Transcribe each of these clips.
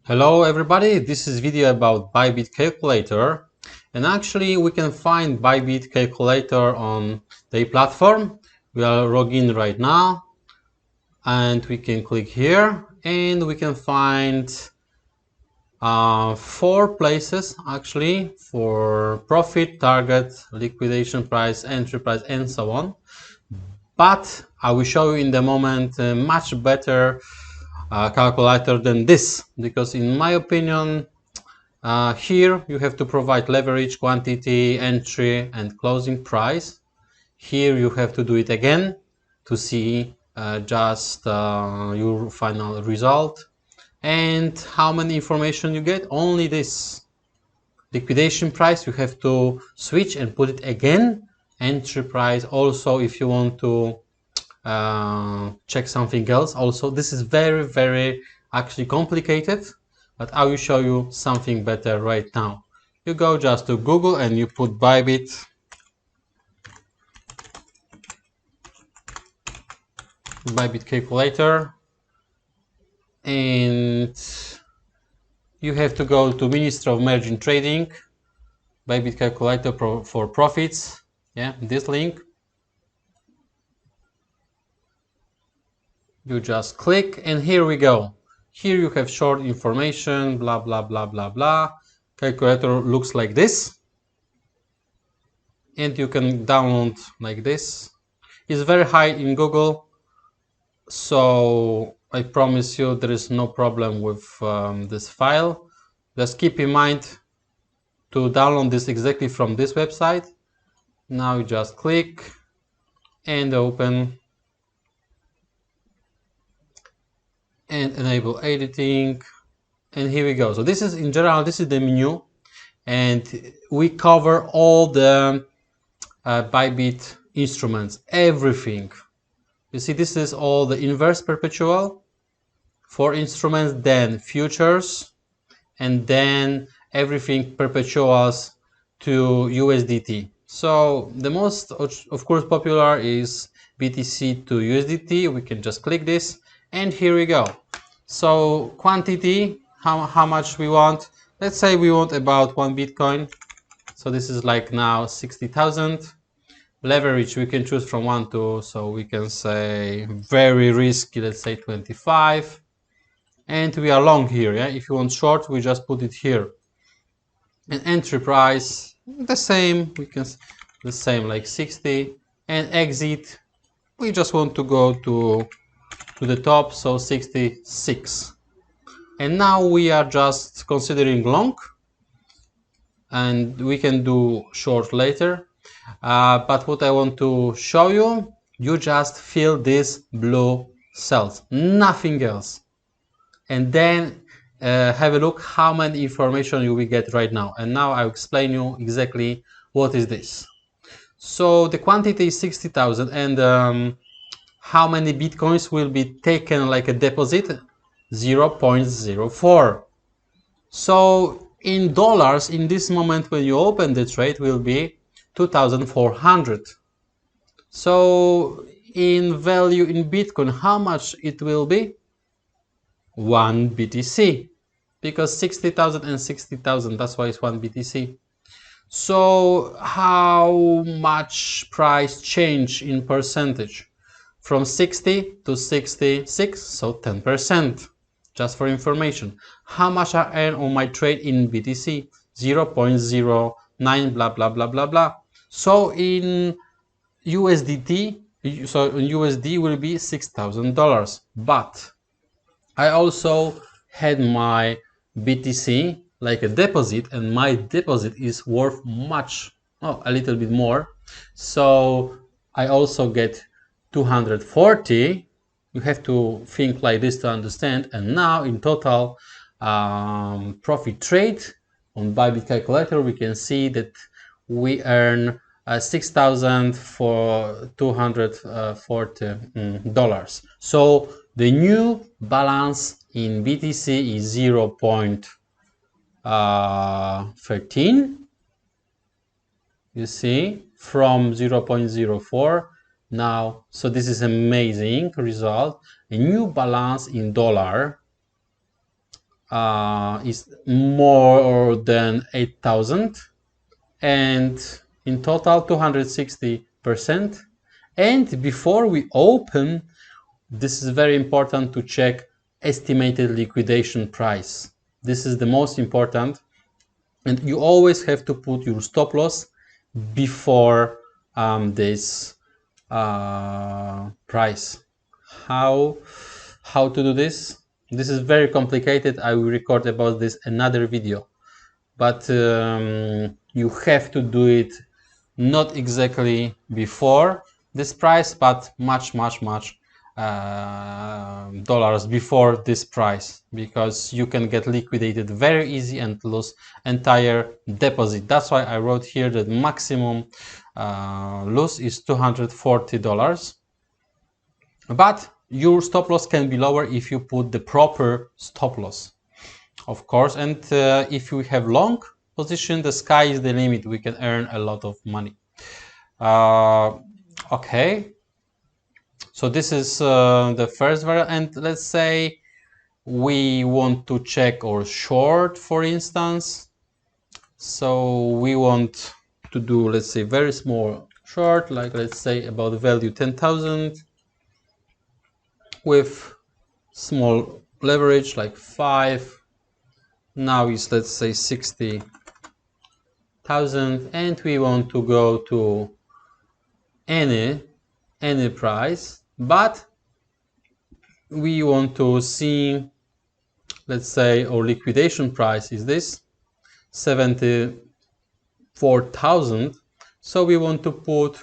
Hello everybody, this is video about Bybit calculator, and actually we can find Bybit calculator on the platform. We are logged in right now and we can click here and we can find four places actually for profit, target, liquidation price, entry price and so on. But I will show you in the moment a much better calculator than this, because in my opinion here you have to provide leverage, quantity, entry and closing price. Here you have to do it again to see just your final result. And how many information you get? Only this. Liquidation price you have to switch and put it again. Entry price also, if you want to check something else. Also, this is very actually complicated, but I will show you something better right now. You go just to Google and you put Bybit calculator, and you have to go to Ministry of Margin Trading, Bybit calculator for profits. Yeah, this link. You just click and here we go. Here you have short information, blah blah blah blah blah. Calculator looks like this, and you can download like this. It's very high in Google, so I promise you there is no problem with this file. Just keep in mind to download this exactly from this website. Now you just click and open and enable editing, and here we go. So this is in general, this is the menu, and we cover all the Bybit instruments, everything. You see, this is all the inverse perpetual for instruments, then futures, and then everything perpetuals to USDT. So the most, of course, popular is BTC to USDT. We can just click this, and here we go. So quantity, how much we want. Let's say we want about 1 Bitcoin. So this is like now 60,000. Leverage we can choose from 1 to, so we can say very risky, let's say 25. And we are long here. Yeah, if you want short, we just put it here. And entry price the same, we can the same like 60. And exit, we just want to go to the top, so 66. And now we are just considering long, and we can do short later. But what I want to show you, you just fill these blue cells, nothing else. And then have a look how many information you will get right now. And now I'll explain you exactly what is this. So the quantity is 60,000, and how many Bitcoins will be taken like a deposit? 0.04. So in dollars, in this moment when you open the trade, will be 2,400. So in value in Bitcoin, how much it will be? 1 BTC, because 60,000 and 60,000, that's why it's 1 BTC. So how much price change in percentage? From 60 to 66, so 10%. Just for information. How much I earn on my trade in BTC? 0.09 blah blah blah blah blah. So in USDT, so in USD will be $6,000. But I also had my BTC like a deposit, and my deposit is worth much, a little bit more. So I also get 240. You have to think like this to understand. And now in total profit trade on Bybit calculator, we can see that we earn $6,240. So the new balance in BTC is 0.13. You see, from 0.04 now. So this is amazing result. A new balance in dollar is more than 8,000, and in total 260%. And before we open, this is very important to check estimated liquidation price. This is the most important, and you always have to put your stop loss before this price. How to do this? This is very complicated. I will record about this another video, but you have to do it not exactly before this price, but much dollars before this price, because you can get liquidated very easy and lose entire deposit. That's why I wrote here that maximum loss is $240, but your stop loss can be lower if you put the proper stop loss, of course. And if you have long position, the sky is the limit. We can earn a lot of money. Okay, so this is the first variant, and let's say we want to check or short, for instance. So we want to do, let's say, very small short, like let's say about value 10,000 with small leverage like 5. Now is, let's say, 60,000, and we want to go to any price, but we want to see, let's say, our liquidation price is this 74,000. So we want to put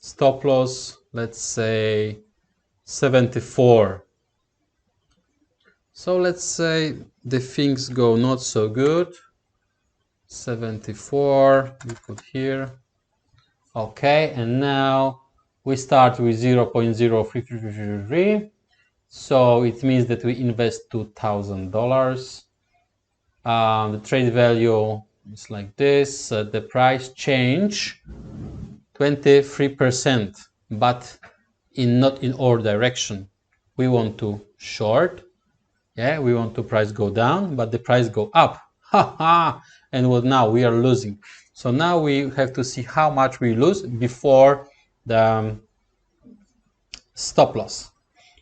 stop loss, let's say 74. So let's say the things go not so good. 74 we put here. Okay, and now we start with 0.0333. So it means that we invest $2,000. The trade value is like this. The price change 23%, but not in our direction. We want to short. Yeah, we want the price go down, but the price go up. And what now? We are losing. So now we have to see how much we lose before the stop loss.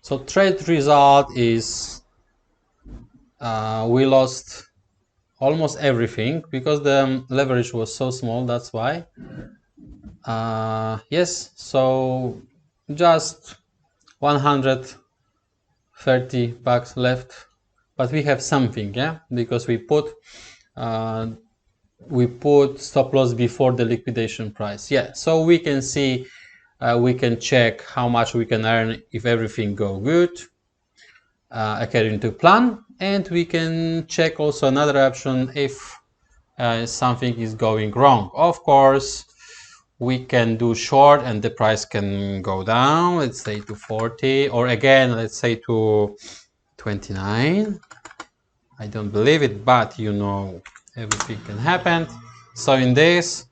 So trade result is we lost almost everything because the leverage was so small. That's why. Yes, so just $130 left, but we have something, yeah, because we put stop loss before the liquidation price. Yeah, so we can see, we can check how much we can earn if everything go good according to plan, and we can check also another option if something is going wrong. Of course, we can do short and the price can go down, let's say to 40, or again, let's say to 29. I don't believe it, but you know, everything can happen. So in this,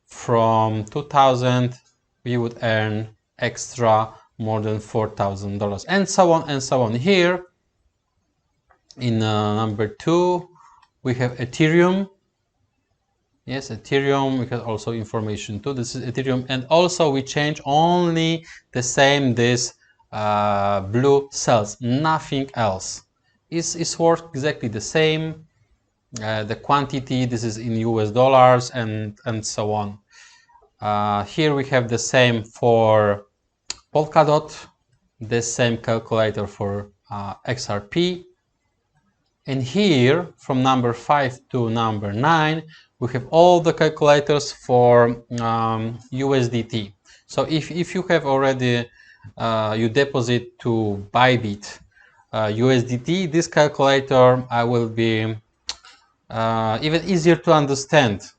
from 2,000, we would earn extra more than $4,000, and so on and so on. Here in number 2, we have Ethereum. Yes, Ethereum, we have also information too. This is Ethereum, and also we change only the same this blue cells, nothing else. It's worth exactly the same. The quantity, this is in US dollars, and so on. Here we have the same for Polkadot, the same calculator for XRP. And here, from number 5 to number 9, we have all the calculators for USDT. So if you have already, you deposit to Bybit USDT, this calculator will be even easier to understand.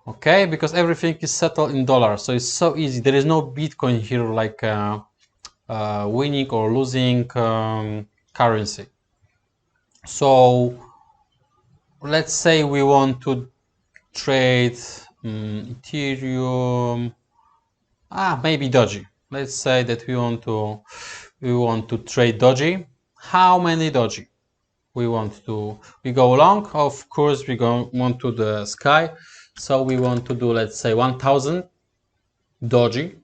Okay, because everything is settled in dollars, so it's so easy. There is no Bitcoin here like winning or losing currency. So let's say we want to trade Ethereum, maybe Doji. Let's say that we want to trade Doji. how many doji we want to. We go long, of course we want to the sky, so we want to do, let's say, 1000 doji.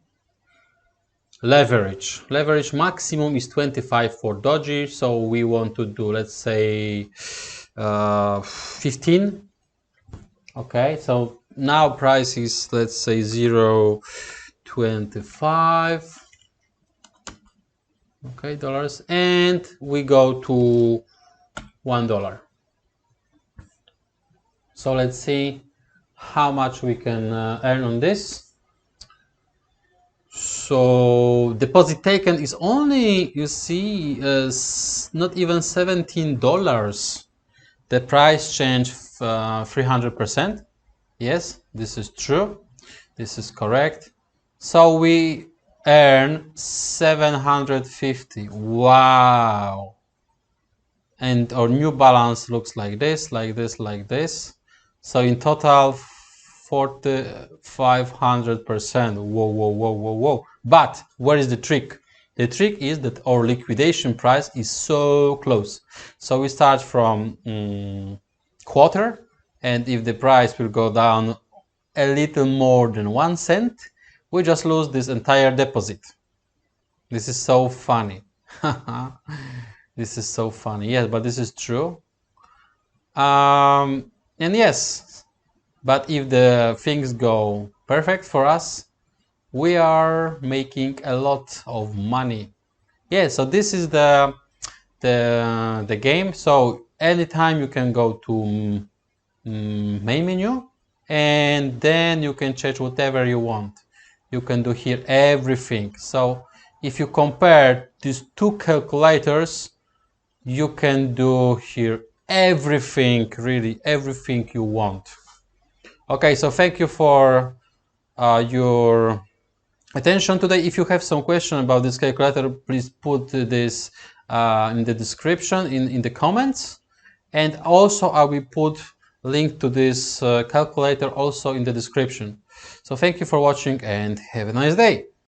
Leverage maximum is 25 for doji, so we want to do, let's say, 15. Okay, so now price is, let's say, 0.25. Okay, dollars, and we go to $1. So let's see how much we can earn on this. So deposit taken is only, you see, not even $17. The price changed 300%. Yes, this is true. This is correct. So we earn 750. Wow. And our new balance looks like this, like this, like this. So in total, 4,500%. Whoa, whoa, whoa, whoa, whoa. But where is the trick? The trick is that our liquidation price is so close. So we start from quarter, and if the price will go down a little more than 1 cent, we just lose this entire deposit. This is so funny. This is so funny. Yes, but this is true. And yes, but if the things go perfect for us, we are making a lot of money. Yeah, so this is the game. So anytime you can go to main menu, and then you can change whatever you want. You can do here everything. So if you compare these two calculators, you can do here everything, really everything you want. Okay, so thank you for your attention today. If you have some question about this calculator, please put this in the description, in the comments. And also I will put link to this calculator also in the description. So thank you for watching and have a nice day.